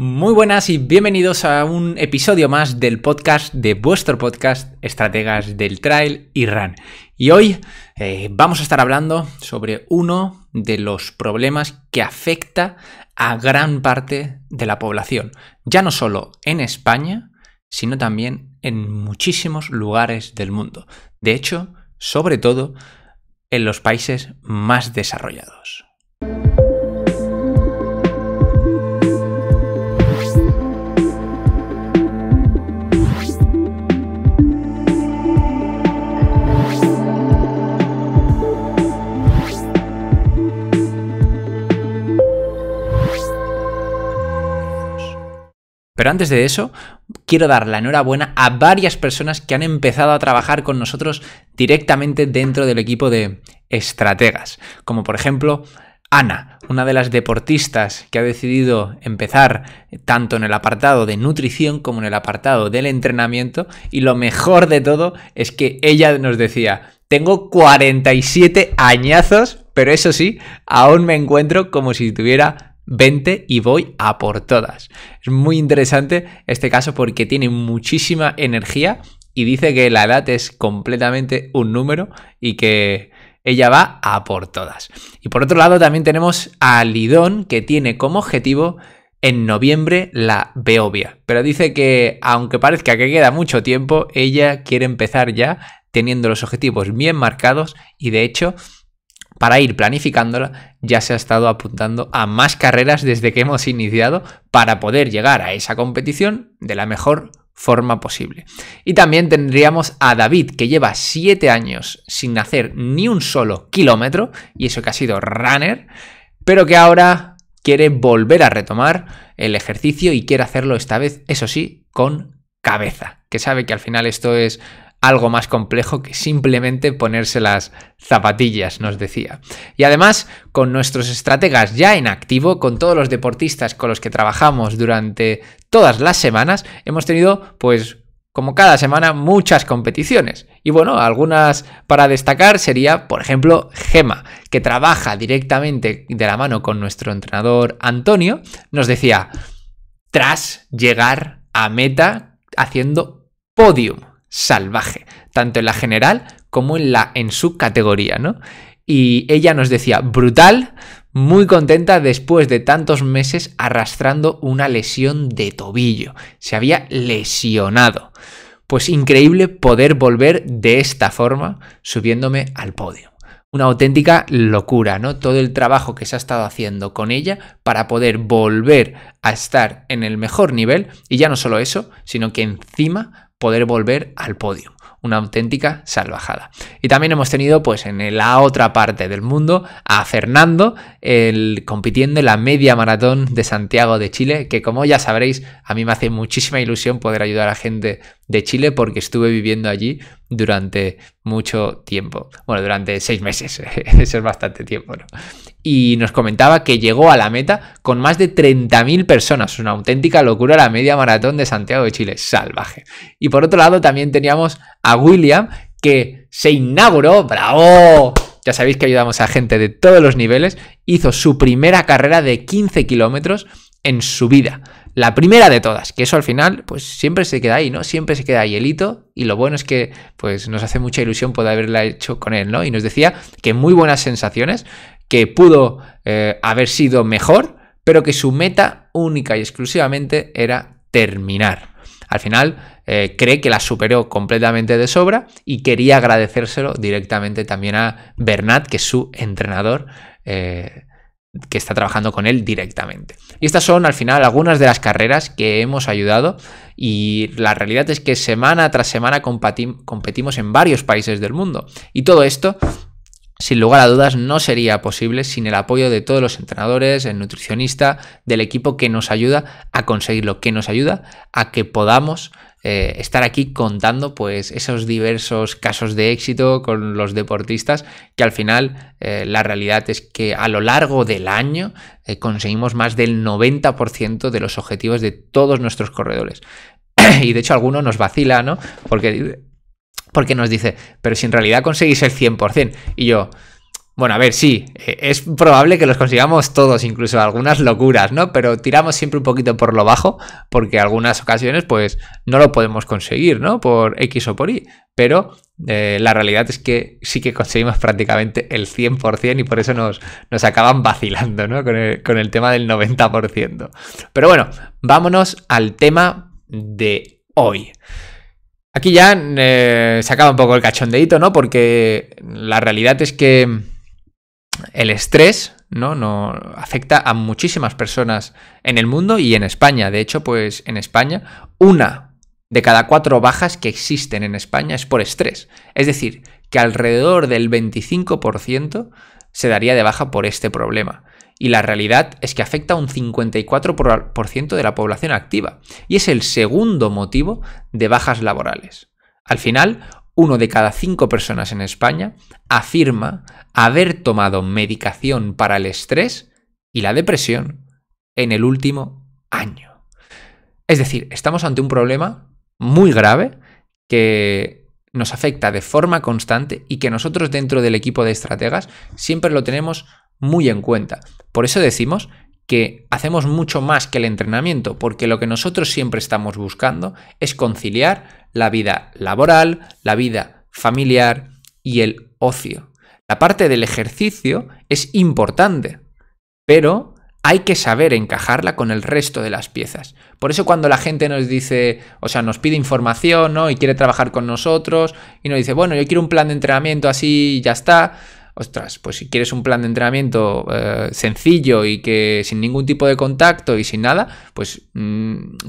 Muy buenas y bienvenidos a un episodio más del podcast de vuestro podcast Estrategas del Trail y Run. Y hoy vamos a estar hablando sobre uno de los problemas que afecta a gran parte de la población, ya no solo en España, sino también en muchísimos lugares del mundo. De hecho, sobre todo en los países más desarrollados. Pero antes de eso, quiero dar la enhorabuena a varias personas que han empezado a trabajar con nosotros directamente dentro del equipo de estrategas. Como por ejemplo, Ana, una de las deportistas que ha decidido empezar tanto en el apartado de nutrición como en el apartado del entrenamiento. Y lo mejor de todo es que ella nos decía: tengo 47 añazos, pero eso sí, aún me encuentro como si tuviera 20 y voy a por todas. Es muy interesante este caso porque tiene muchísima energía y dice que la edad es completamente un número y que ella va a por todas. Y por otro lado también tenemos a Lidón, que tiene como objetivo en noviembre la Beovia, pero dice que aunque parezca que queda mucho tiempo, ella quiere empezar ya teniendo los objetivos bien marcados y de hecho, para ir planificándola, ya se ha estado apuntando a más carreras desde que hemos iniciado para poder llegar a esa competición de la mejor forma posible. Y también tendríamos a David, que lleva 7 años sin hacer ni un solo kilómetro, y eso que ha sido runner, pero que ahora quiere volver a retomar el ejercicio y quiere hacerlo esta vez, eso sí, con cabeza, que sabe que al final esto es algo más complejo que simplemente ponerse las zapatillas, nos decía. Y además, con nuestros estrategas ya en activo, con todos los deportistas con los que trabajamos durante todas las semanas, hemos tenido, pues, como cada semana, muchas competiciones. Y bueno, algunas para destacar sería, por ejemplo, Gema, que trabaja directamente de la mano con nuestro entrenador Antonio, nos decía: tras llegar a meta haciendo podium salvaje, tanto en la general como en su categoría, ¿no? Y ella nos decía: brutal, muy contenta después de tantos meses arrastrando una lesión de tobillo. Se había lesionado. Pues increíble poder volver de esta forma subiéndome al podio. Una auténtica locura, ¿no? Todo el trabajo que se ha estado haciendo con ella para poder volver a estar en el mejor nivel y ya no solo eso, sino que encima poder volver al podio. Una auténtica salvajada. Y también hemos tenido, pues, en la otra parte del mundo a Fernando, compitiendo en la media maratón de Santiago de Chile, que como ya sabréis, a mí me hace muchísima ilusión poder ayudar a gente de Chile porque estuve viviendo allí durante mucho tiempo. Bueno, durante 6 meses, eso es bastante tiempo, ¿no? Y nos comentaba que llegó a la meta con más de 30.000 personas. Una auténtica locura la media maratón de Santiago de Chile, salvaje. Y por otro lado también teníamos a William, que se inauguró, ¡bravo! Ya sabéis que ayudamos a gente de todos los niveles. Hizo su primera carrera de 15 kilómetros en su vida. La primera de todas, que eso al final pues siempre se queda ahí, ¿no? Siempre se queda ahí el hito y lo bueno es que pues nos hace mucha ilusión poder haberla hecho con él, ¿no? Y nos decía que muy buenas sensaciones, que pudo haber sido mejor, pero que su meta única y exclusivamente era terminar. Al final cree que la superó completamente de sobra y quería agradecérselo directamente también a Bernat, que es su entrenador, que está trabajando con él directamente. Y estas son al final algunas de las carreras que hemos ayudado y la realidad es que semana tras semana competimos en varios países del mundo. Y todo esto, sin lugar a dudas, no sería posible sin el apoyo de todos los entrenadores, el nutricionista, del equipo que nos ayuda a conseguirlo, que nos ayuda a que podamos estar aquí contando pues esos diversos casos de éxito con los deportistas que al final la realidad es que a lo largo del año conseguimos más del 90% de los objetivos de todos nuestros corredores. Y de hecho alguno nos vacila, ¿no? Porque nos dice, pero si en realidad conseguís el 100%. Y yo, Bueno, a ver, sí, es probable que los consigamos todos, incluso algunas locuras, ¿no? Pero tiramos siempre un poquito por lo bajo, porque algunas ocasiones, pues, no lo podemos conseguir, ¿no? Por X o por Y. Pero la realidad es que sí que conseguimos prácticamente el 100% y por eso nos acaban vacilando, ¿no? Con el tema del 90%. Pero bueno, vámonos al tema de hoy. Aquí ya se acaba un poco el cachondeíto, ¿no? Porque la realidad es que el estrés, ¿no? Afecta a muchísimas personas en el mundo y en España. De hecho, pues en España, 1 de cada 4 bajas que existen en España es por estrés. Es decir, que alrededor del 25% se daría de baja por este problema. Y la realidad es que afecta a un 54% de la población activa. Y es el segundo motivo de bajas laborales. Al final, 1 de cada 5 personas en España afirma haber tomado medicación para el estrés y la depresión en el último año. Es decir, estamos ante un problema muy grave que nos afecta de forma constante y que nosotros dentro del equipo de estrategas siempre lo tenemos muy en cuenta. Por eso decimos que hacemos mucho más que el entrenamiento, porque lo que nosotros siempre estamos buscando es conciliar la vida laboral, la vida familiar y el ocio. La parte del ejercicio es importante, pero hay que saber encajarla con el resto de las piezas. Por eso cuando la gente nos dice, o sea, nos pide información, ¿no? Y quiere trabajar con nosotros y nos dice, bueno, yo quiero un plan de entrenamiento así y ya está. Ostras, pues si quieres un plan de entrenamiento sencillo y que sin ningún tipo de contacto y sin nada, pues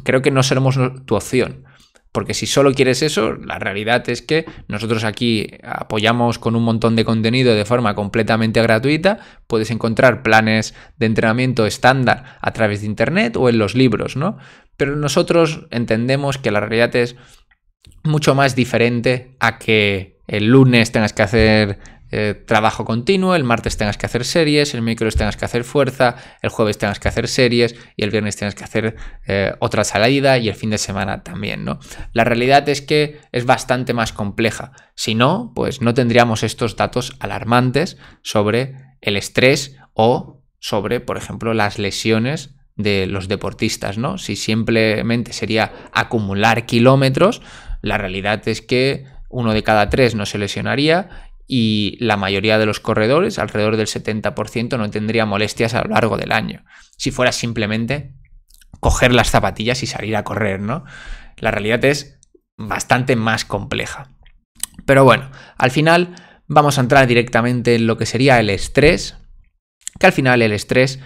creo que no seremos tu opción. Porque si solo quieres eso, la realidad es que nosotros aquí apoyamos con un montón de contenido de forma completamente gratuita. Puedes encontrar planes de entrenamiento estándar a través de internet o en los libros, ¿no? Pero nosotros entendemos que la realidad es mucho más diferente a que el lunes tengas que hacer trabajo continuo, el martes tengas que hacer series, el miércoles tengas que hacer fuerza, el jueves tengas que hacer series y el viernes tengas que hacer otra salida y el fin de semana también, ¿no? La realidad es que es bastante más compleja. Si no, pues no tendríamos estos datos alarmantes sobre el estrés o sobre, por ejemplo, las lesiones de los deportistas, ¿no? Si simplemente sería acumular kilómetros, la realidad es que 1 de cada 3 no se lesionaría y la mayoría de los corredores, alrededor del 70%, no tendría molestias a lo largo del año. Si fuera simplemente coger las zapatillas y salir a correr, ¿no? La realidad es bastante más compleja. Pero bueno, al final vamos a entrar directamente en lo que sería el estrés, que al final el estrés,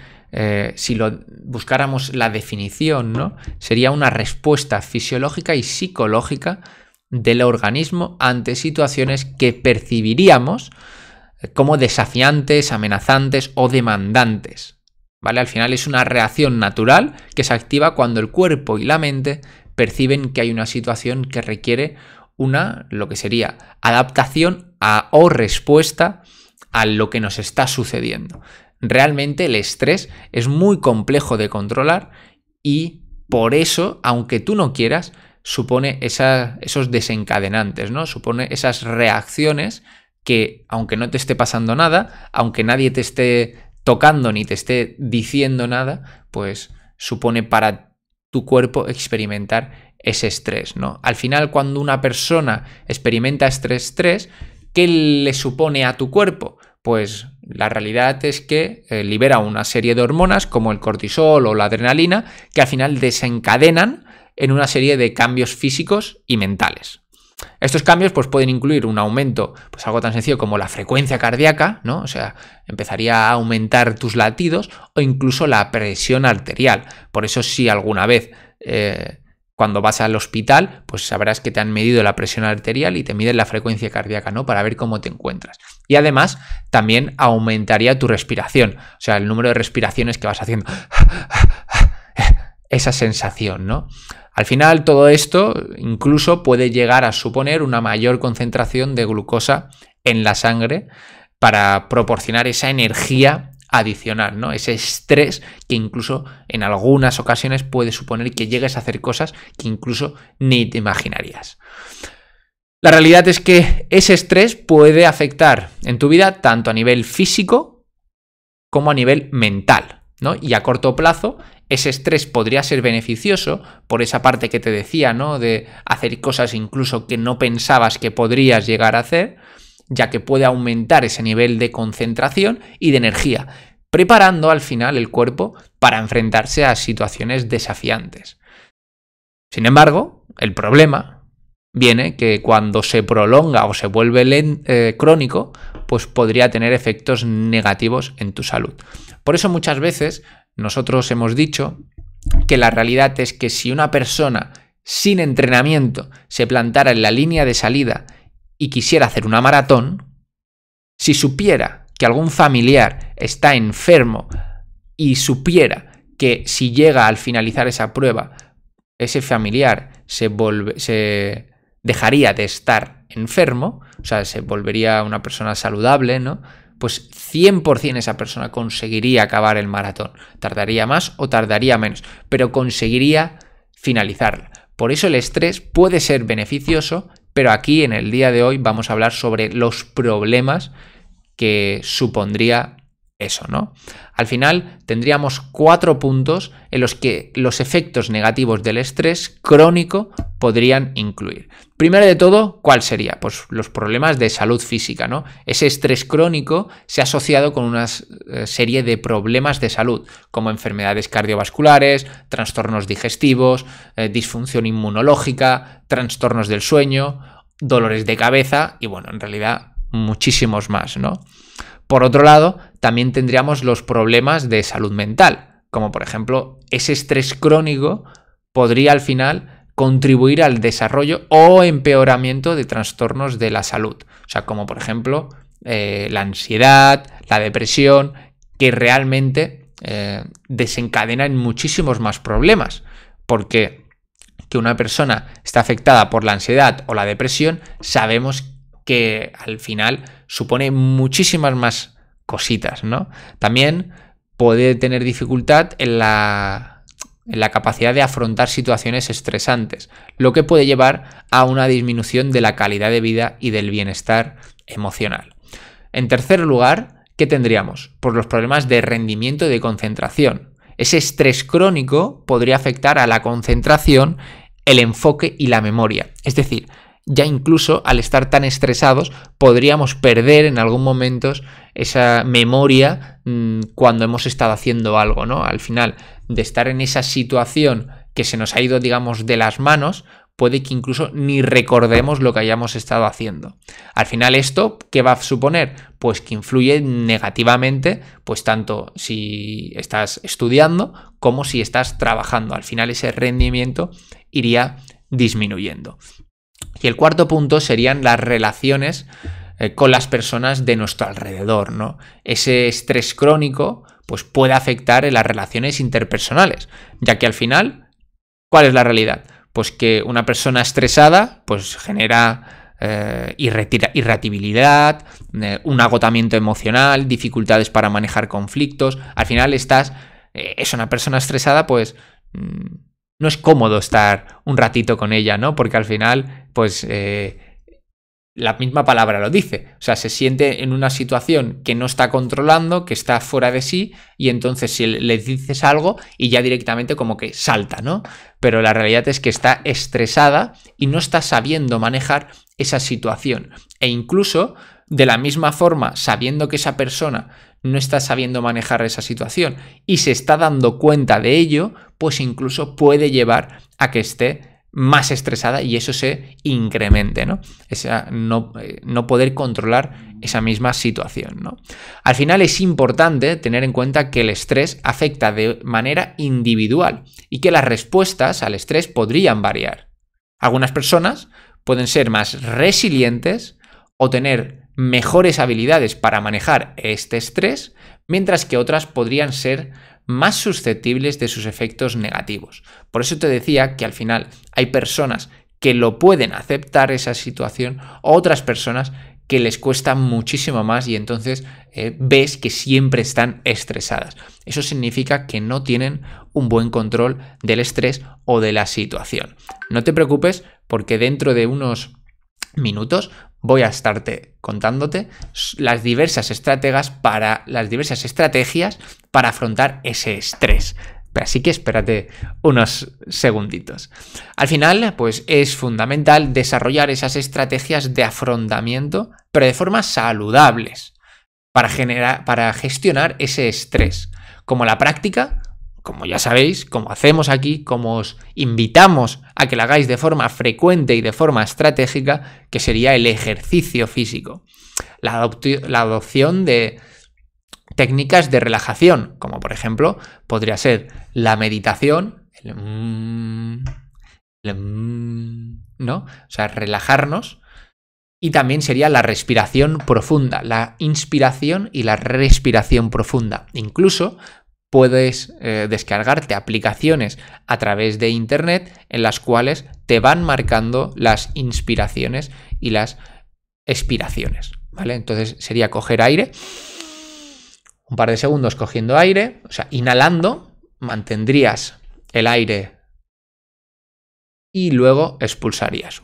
si lo buscáramos la definición, ¿no? Sería una respuesta fisiológica y psicológica del organismo ante situaciones que percibiríamos como desafiantes, amenazantes o demandantes, ¿vale? Al final es una reacción natural que se activa cuando el cuerpo y la mente perciben que hay una situación que requiere lo que sería adaptación o respuesta a lo que nos está sucediendo. Realmente el estrés es muy complejo de controlar y por eso, aunque tú no quieras, supone esos desencadenantes, ¿no? Supone esas reacciones que, aunque no te esté pasando nada, aunque nadie te esté tocando ni te esté diciendo nada, pues supone para tu cuerpo experimentar ese estrés, ¿no? Al final, cuando una persona experimenta estrés, ¿qué le supone a tu cuerpo? Pues la realidad es que libera una serie de hormonas como el cortisol o la adrenalina que al final desencadenan en una serie de cambios físicos y mentales. Estos cambios pues, pueden incluir un aumento, pues algo tan sencillo como la frecuencia cardíaca, ¿no? O sea, empezaría a aumentar tus latidos o incluso la presión arterial. Por eso si alguna vez cuando vas al hospital, pues sabrás que te han medido la presión arterial y te miden la frecuencia cardíaca, ¿no? Para ver cómo te encuentras. Y además también aumentaría tu respiración, o sea, el número de respiraciones que vas haciendo. Esa sensación, ¿no? Al final todo esto incluso puede llegar a suponer una mayor concentración de glucosa en la sangre para proporcionar esa energía adicional, ¿no? Ese estrés que incluso en algunas ocasiones puede suponer que llegues a hacer cosas que incluso ni te imaginarías. La realidad es que ese estrés puede afectar en tu vida tanto a nivel físico como a nivel mental, ¿no? Y a corto plazo, ese estrés podría ser beneficioso por esa parte que te decía, ¿no? De hacer cosas incluso que no pensabas que podrías llegar a hacer, ya que puede aumentar ese nivel de concentración y de energía, preparando al final el cuerpo para enfrentarse a situaciones desafiantes. Sin embargo, el problema viene que cuando se prolonga o se vuelve crónico, pues podría tener efectos negativos en tu salud. Por eso muchas veces nosotros hemos dicho que la realidad es que si una persona sin entrenamiento se plantara en la línea de salida y quisiera hacer una maratón, si supiera que algún familiar está enfermo y supiera que si llega al finalizar esa prueba, ese familiar se dejaría de estar enfermo, o sea, se volvería una persona saludable, ¿no? Pues 100% esa persona conseguiría acabar el maratón. Tardaría más o tardaría menos, pero conseguiría finalizarla. Por eso el estrés puede ser beneficioso, pero aquí en el día de hoy vamos a hablar sobre los problemas que supondría eso, ¿no? Al final tendríamos 4 puntos en los que los efectos negativos del estrés crónico podrían incluir. Primero de todo, ¿cuál sería? Pues los problemas de salud física, ¿no? Ese estrés crónico se ha asociado con una serie de problemas de salud, como enfermedades cardiovasculares, trastornos digestivos, disfunción inmunológica, trastornos del sueño, dolores de cabeza y, bueno, en realidad muchísimos más, ¿no? Por otro lado, también tendríamos los problemas de salud mental, como por ejemplo, ese estrés crónico podría al final contribuir al desarrollo o empeoramiento de trastornos de la salud, o sea, como por ejemplo la ansiedad, la depresión, que realmente desencadenan muchísimos más problemas, porque que una persona está afectada por la ansiedad o la depresión, sabemos que al final supone muchísimas más cositas, ¿no? También puede tener dificultad en la capacidad de afrontar situaciones estresantes, lo que puede llevar a una disminución de la calidad de vida y del bienestar emocional. En tercer lugar, ¿qué tendríamos? Pues los problemas de rendimiento y de concentración. Ese estrés crónico podría afectar a la concentración, el enfoque y la memoria. Es decir, ya incluso al estar tan estresados podríamos perder en algún momento esa memoria cuando hemos estado haciendo algo, ¿no? Al final de estar en esa situación que se nos ha ido, digamos, de las manos, puede que incluso ni recordemos lo que hayamos estado haciendo. Al final esto, ¿qué va a suponer? Pues que influye negativamente, pues tanto si estás estudiando como si estás trabajando. Al final ese rendimiento iría disminuyendo. Y el cuarto punto serían las relaciones con las personas de nuestro alrededor, ¿no? Ese estrés crónico pues puede afectar en las relaciones interpersonales, ya que al final, ¿cuál es la realidad? Pues que una persona estresada pues genera irritabilidad, un agotamiento emocional, dificultades para manejar conflictos. Al final es una persona estresada, pues no es cómodo estar un ratito con ella, ¿no? Porque al final, pues la misma palabra lo dice. O sea, se siente en una situación que no está controlando, que está fuera de sí, y entonces si le dices algo y ya directamente como que salta, ¿no? Pero la realidad es que está estresada y no está sabiendo manejar esa situación. E incluso, de la misma forma, sabiendo que esa persona no está sabiendo manejar esa situación y se está dando cuenta de ello, pues incluso puede llevar a que esté más estresada y eso se incremente, ¿no? No poder controlar esa misma situación, ¿no? Al final es importante tener en cuenta que el estrés afecta de manera individual y que las respuestas al estrés podrían variar. Algunas personas pueden ser más resilientes o tener mejores habilidades para manejar este estrés, mientras que otras podrían ser más susceptibles de sus efectos negativos. Por eso te decía que al final hay personas que lo pueden aceptar esa situación, otras personas que les cuesta muchísimo más y entonces ves que siempre están estresadas. Eso significa que no tienen un buen control del estrés o de la situación. No te preocupes porque dentro de unos minutos voy a estarte contándote las diversas estrategias para afrontar ese estrés. Así que espérate unos segunditos. Al final, pues es fundamental desarrollar esas estrategias de afrontamiento, pero de formas saludables, para gestionar ese estrés. Como la práctica, como ya sabéis, como hacemos aquí, como os invitamos a que la hagáis de forma frecuente y de forma estratégica, que sería el ejercicio físico. La adopción de técnicas de relajación, como por ejemplo podría ser la meditación, ¿no? O sea, relajarnos. Y también sería la respiración profunda, la inspiración y la respiración profunda. Incluso puedes descargarte aplicaciones a través de internet en las cuales te van marcando las inspiraciones y las expiraciones, ¿vale? Entonces sería coger aire, un par de segundos cogiendo aire, o sea, inhalando, mantendrías el aire y luego expulsarías.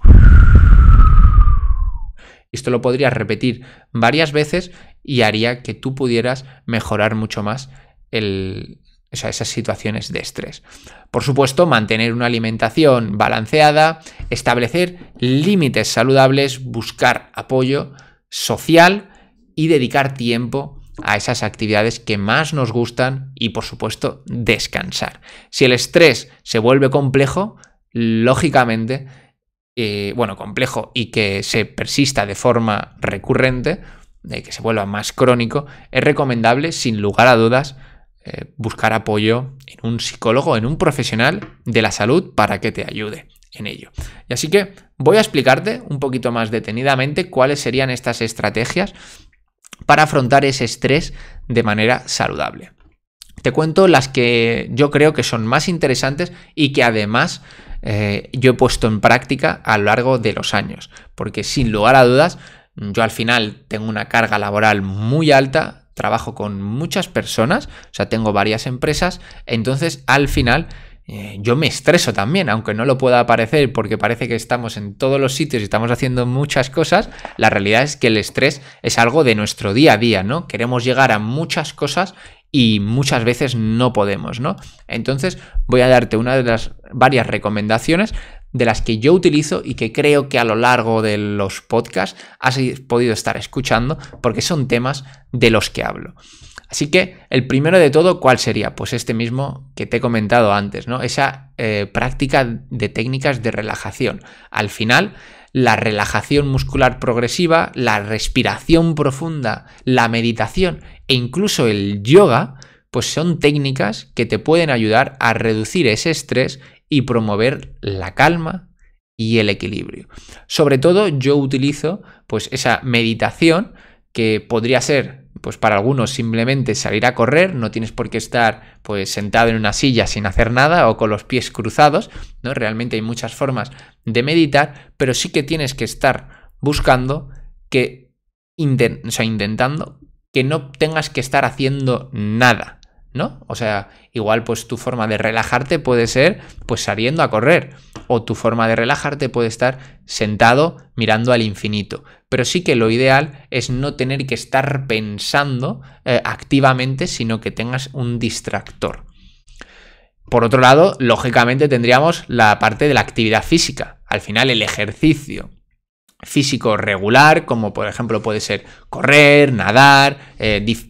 Esto lo podrías repetir varias veces y haría que tú pudieras mejorar mucho más esas situaciones de estrés. Por supuesto, mantener una alimentación balanceada, establecer límites saludables, buscar apoyo social y dedicar tiempo a esas actividades que más nos gustan y, por supuesto, descansar. Si el estrés se vuelve complejo, lógicamente, complejo y que se persista de forma recurrente, que se vuelva más crónico, es recomendable, sin lugar a dudas, buscar apoyo en un psicólogo, en un profesional de la salud para que te ayude en ello. Y así que voy a explicarte un poquito más detenidamente cuáles serían estas estrategias para afrontar ese estrés de manera saludable. Te cuento las que yo creo que son más interesantes y que además yo he puesto en práctica a lo largo de los años, porque sin lugar a dudas yo al final tengo una carga laboral muy alta, trabajo con muchas personas, o sea, tengo varias empresas, entonces al final yo me estreso también, aunque no lo pueda parecer porque parece que estamos en todos los sitios y estamos haciendo muchas cosas. La realidad es que el estrés es algo de nuestro día a día, ¿no? Queremos llegar a muchas cosas y muchas veces no podemos, ¿no? Entonces voy a darte una de las varias recomendaciones de las que yo utilizo y que creo que a lo largo de los podcasts has podido estar escuchando porque son temas de los que hablo. Así que el primero de todo, ¿cuál sería? Pues este mismo que te he comentado antes, ¿no? Esa práctica de técnicas de relajación. Al final, la relajación muscular progresiva, la respiración profunda, la meditación e incluso el yoga, pues son técnicas que te pueden ayudar a reducir ese estrés y promover la calma y el equilibrio. Sobre todo yo utilizo pues esa meditación que podría ser pues para algunos simplemente salir a correr, no tienes por qué estar pues sentado en una silla sin hacer nada o con los pies cruzados, ¿no? Realmente hay muchas formas de meditar, pero sí que tienes que estar buscando intentando que no tengas que estar haciendo nada, ¿no? O sea, igual pues tu forma de relajarte puede ser pues saliendo a correr, o tu forma de relajarte puede estar sentado mirando al infinito, pero sí que lo ideal es no tener que estar pensando activamente, sino que tengas un distractor. Por otro lado, lógicamente tendríamos la parte de la actividad física. Al final el ejercicio físico regular, como por ejemplo puede ser correr, nadar,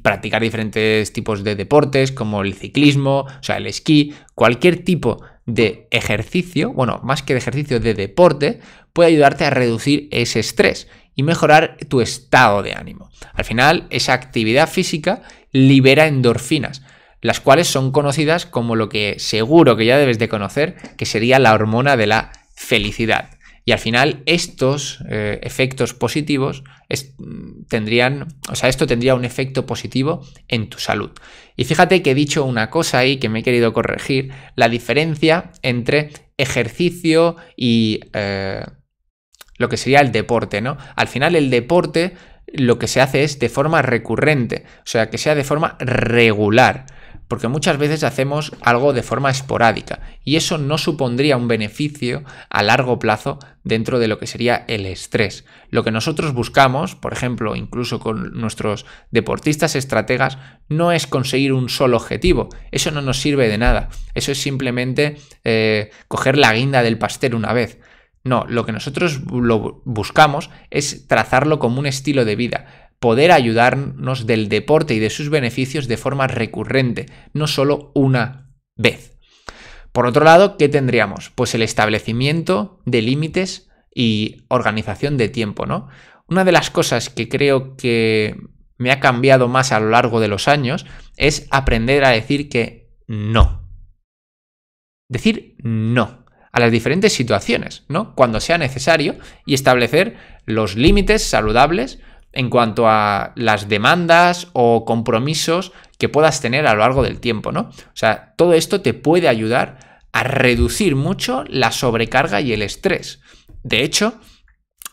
practicar diferentes tipos de deportes como el ciclismo, o sea, el esquí, cualquier tipo de ejercicio, bueno, más que de ejercicio, de deporte, puede ayudarte a reducir ese estrés y mejorar tu estado de ánimo. Al final, esa actividad física libera endorfinas, las cuales son conocidas como lo que seguro que ya debes de conocer, que sería la hormona de la felicidad. Y al final estos efectos positivos esto tendría un efecto positivo en tu salud. Y fíjate que he dicho una cosa ahí que me he querido corregir, la diferencia entre ejercicio y lo que sería el deporte, ¿no? Al final el deporte lo que se hace es de forma recurrente, o sea, que sea de forma regular. porque muchas veces hacemos algo de forma esporádica y eso no supondría un beneficio a largo plazo dentro de lo que sería el estrés. Lo que nosotros buscamos, por ejemplo, incluso con nuestros deportistas estrategas, no es conseguir un solo objetivo. Eso no nos sirve de nada. Eso es simplemente coger la guinda del pastel una vez. No, lo que nosotros buscamos es trazarlo como un estilo de vida. Poder ayudarnos del deporte y de sus beneficios de forma recurrente, no solo una vez. Por otro lado, ¿qué tendríamos? Pues el establecimiento de límites y organización de tiempo, ¿no? Una de las cosas que creo que me ha cambiado más a lo largo de los años es aprender a decir que no. Decir no a las diferentes situaciones, ¿no? Cuando sea necesario y establecer los límites saludables en cuanto a las demandas o compromisos que puedas tener a lo largo del tiempo, ¿no? O sea, todo esto te puede ayudar a reducir mucho la sobrecarga y el estrés. De hecho,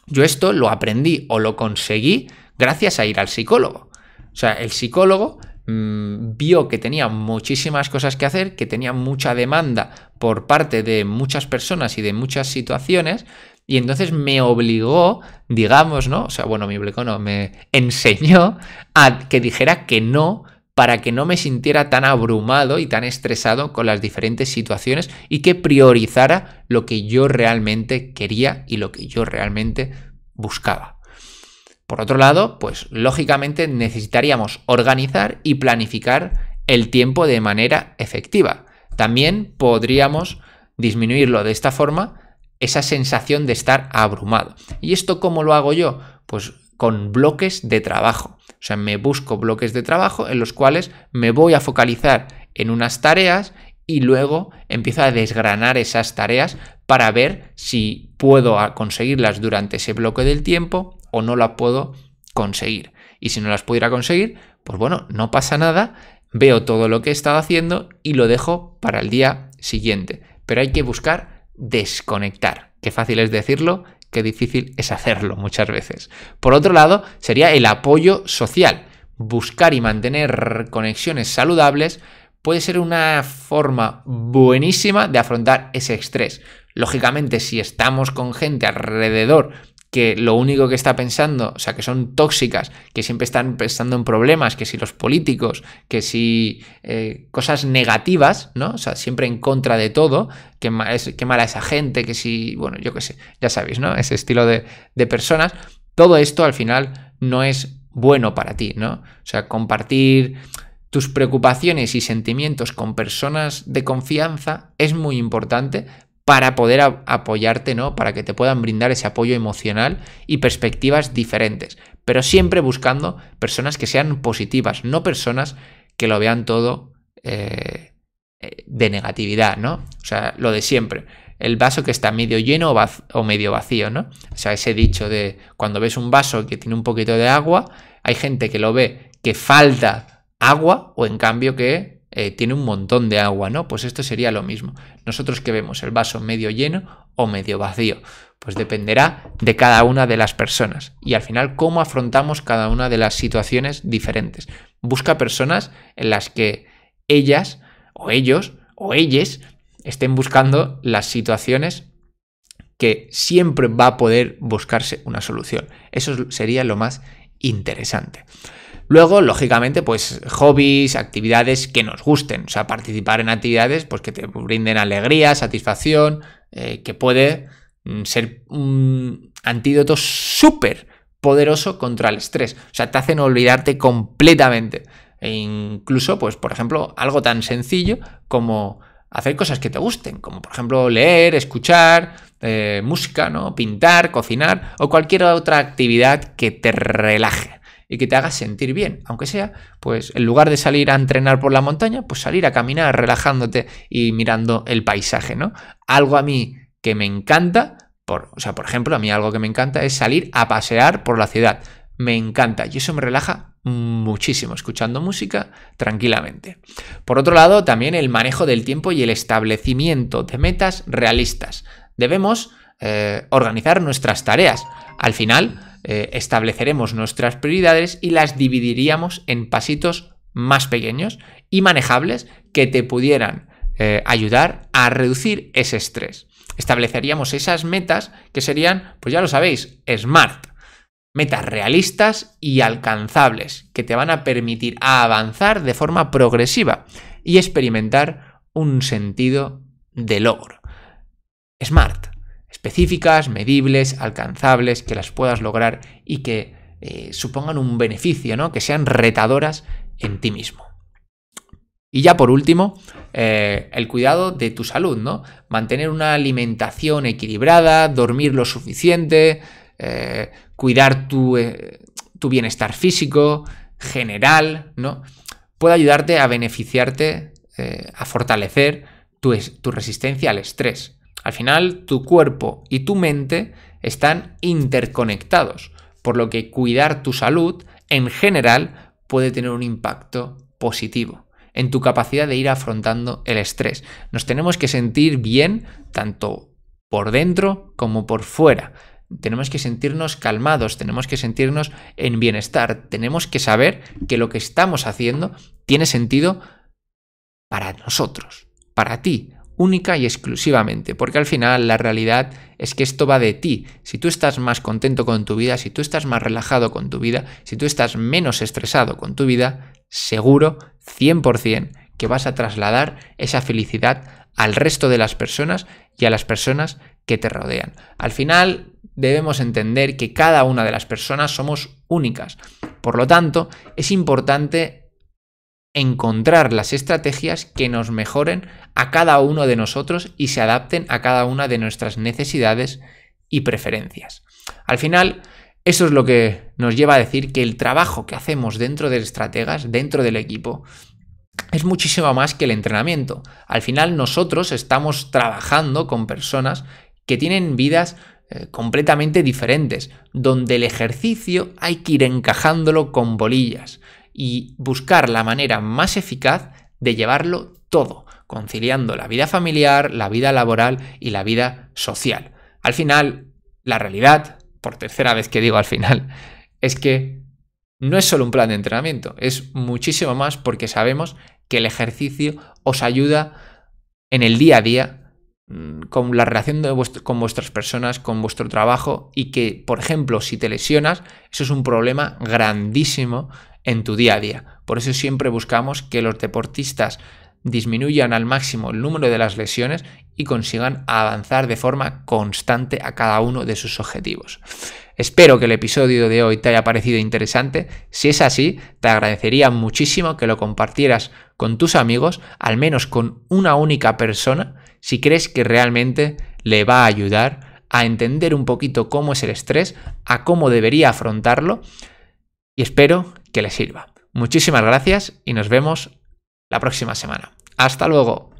yo esto lo aprendí o lo conseguí gracias a ir al psicólogo. O sea, el psicólogo vio que tenía muchísimas cosas que hacer, que tenía mucha demanda por parte de muchas personas y de muchas situaciones. Y entonces me obligó, digamos, ¿no? O sea, bueno, me obligó, no, me enseñó a que dijera que no para que no me sintiera tan abrumado y tan estresado con las diferentes situaciones y que priorizara lo que yo realmente quería y lo que yo realmente buscaba. Por otro lado, pues lógicamente necesitaríamos organizar y planificar el tiempo de manera efectiva. También podríamos disminuirlo de esta forma, esa sensación de estar abrumado. ¿Y esto cómo lo hago yo? Pues con bloques de trabajo. O sea, me busco bloques de trabajo en los cuales me voy a focalizar en unas tareas y luego empiezo a desgranar esas tareas para ver si puedo conseguirlas durante ese bloque del tiempo o no las puedo conseguir. Y si no las pudiera conseguir, pues bueno, no pasa nada, veo todo lo que he estado haciendo y lo dejo para el día siguiente. Pero hay que buscar desconectar. Qué fácil es decirlo, qué difícil es hacerlo muchas veces. Por otro lado, sería el apoyo social. Buscar y mantener conexiones saludables puede ser una forma buenísima de afrontar ese estrés. Lógicamente, si estamos con gente alrededor que lo único que está pensando, o sea, que son tóxicas, que siempre están pensando en problemas, que si los políticos, que si cosas negativas, ¿no? O sea, siempre en contra de todo, que mala esa gente, que si, bueno, yo qué sé, ya sabéis, ¿no? Ese estilo de personas, todo esto al final no es bueno para ti, ¿no? O sea, compartir tus preocupaciones y sentimientos con personas de confianza es muy importante para poder apoyarte, ¿no? Para que te puedan brindar ese apoyo emocional y perspectivas diferentes, pero siempre buscando personas que sean positivas, no personas que lo vean todo de negatividad, ¿no? O sea, lo de siempre, el vaso que está medio lleno o medio vacío, ¿no? O sea, ese dicho de cuando ves un vaso que tiene un poquito de agua, hay gente que lo ve que falta agua o en cambio que tiene un montón de agua, ¿no? Pues esto sería lo mismo. Nosotros que vemos el vaso medio lleno o medio vacío, pues dependerá de cada una de las personas y al final cómo afrontamos cada una de las situaciones diferentes. Busca personas en las que ellas o ellos o ellas estén buscando las situaciones que siempre va a poder buscarse una solución. Eso sería lo más interesante. Luego, lógicamente, pues hobbies, actividades que nos gusten, o sea, participar en actividades pues, que te brinden alegría, satisfacción, que puede ser un antídoto súper poderoso contra el estrés. O sea, te hacen olvidarte completamente. E incluso, pues, por ejemplo, algo tan sencillo como hacer cosas que te gusten, como por ejemplo leer, escuchar, música, ¿no? Pintar, cocinar o cualquier otra actividad que te relaje y que te haga sentir bien, aunque sea, pues en lugar de salir a entrenar por la montaña, pues salir a caminar relajándote y mirando el paisaje, ¿no? Algo a mí que me encanta, por ejemplo, a mí algo que me encanta es salir a pasear por la ciudad. Me encanta y eso me relaja muchísimo, escuchando música tranquilamente. Por otro lado, también el manejo del tiempo y el establecimiento de metas realistas. Debemos organizar nuestras tareas. Al final, estableceremos nuestras prioridades y las dividiríamos en pasitos más pequeños y manejables que te pudieran ayudar a reducir ese estrés. Estableceríamos esas metas que serían, pues ya lo sabéis, SMART. Metas realistas y alcanzables que te van a permitir avanzar de forma progresiva y experimentar un sentido de logro. SMART. Específicas, medibles, alcanzables, que las puedas lograr y que supongan un beneficio, ¿no? Que sean retadoras en ti mismo. Y ya por último, el cuidado de tu salud, ¿no? Mantener una alimentación equilibrada, dormir lo suficiente, cuidar tu bienestar físico, general, ¿no? Puede ayudarte a beneficiarte, a fortalecer tu resistencia al estrés. Al final, tu cuerpo y tu mente están interconectados, por lo que cuidar tu salud, en general, puede tener un impacto positivo en tu capacidad de ir afrontando el estrés. Nos tenemos que sentir bien tanto por dentro como por fuera. Tenemos que sentirnos calmados, tenemos que sentirnos en bienestar, tenemos que saber que lo que estamos haciendo tiene sentido para nosotros, para ti, única y exclusivamente, porque al final la realidad es que esto va de ti. Si tú estás más contento con tu vida, si tú estás más relajado con tu vida, si tú estás menos estresado con tu vida, seguro, 100%, que vas a trasladar esa felicidad al resto de las personas y a las personas que te rodean. Al final debemos entender que cada una de las personas somos únicas. Por lo tanto, es importante encontrar las estrategias que nos mejoren a cada uno de nosotros y se adapten a cada una de nuestras necesidades y preferencias. Al final, eso es lo que nos lleva a decir que el trabajo que hacemos dentro de estrategas, dentro del equipo, es muchísimo más que el entrenamiento. Al final nosotros estamos trabajando con personas que tienen vidas completamente diferentes, donde el ejercicio hay que ir encajándolo con bolillas y buscar la manera más eficaz de llevarlo todo, conciliando la vida familiar, la vida laboral y la vida social. Al final, la realidad, por tercera vez que digo al final, es que no es solo un plan de entrenamiento, es muchísimo más porque sabemos que el ejercicio os ayuda en el día a día con la relación con vuestras personas, con vuestro trabajo y que, por ejemplo, si te lesionas, eso es un problema grandísimo en tu día a día. Por eso siempre buscamos que los deportistas disminuyan al máximo el número de las lesiones y consigan avanzar de forma constante a cada uno de sus objetivos. Espero que el episodio de hoy te haya parecido interesante. Si es así, te agradecería muchísimo que lo compartieras con tus amigos, al menos con una única persona, si crees que realmente le va a ayudar a entender un poquito cómo es el estrés, a cómo debería afrontarlo, y espero que le sirva. Muchísimas gracias y nos vemos la próxima semana. ¡Hasta luego!